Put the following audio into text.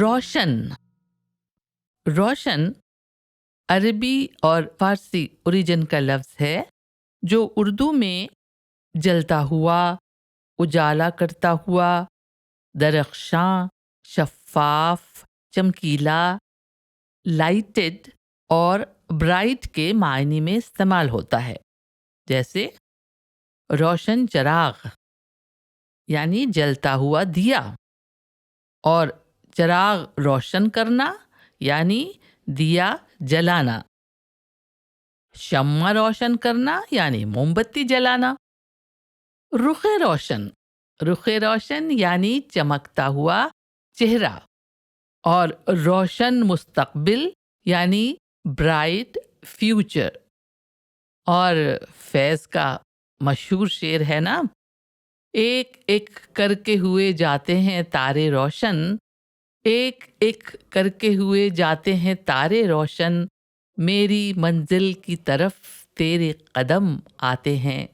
روشن. روشن عربی اور فارسی اوریجن کا لفظ ہے جو اردو میں جلتا ہوا، اجالا کرتا ہوا، درخشاں، شفاف، چمکیلا، لائٹڈ اور برائٹ کے معنی میں استعمال ہوتا ہے. جیسے روشن چراغ یعنی جلتا ہوا دیا، اور چراغ روشن کرنا یعنی دیا جلانا، شمع روشن کرنا یعنی موم بتی جلانا. رخ روشن، رخ روشن یعنی چمکتا ہوا چہرہ، اور روشن مستقبل یعنی برائٹ فیوچر. اور فیض کا مشہور شعر ہے نا، ایک ایک کر کے ہوئے جاتے ہیں تارے روشن، ایک ایک کر کے ہوئے جاتے ہیں تارے روشن، میری منزل کی طرف تیرے قدم آتے ہیں.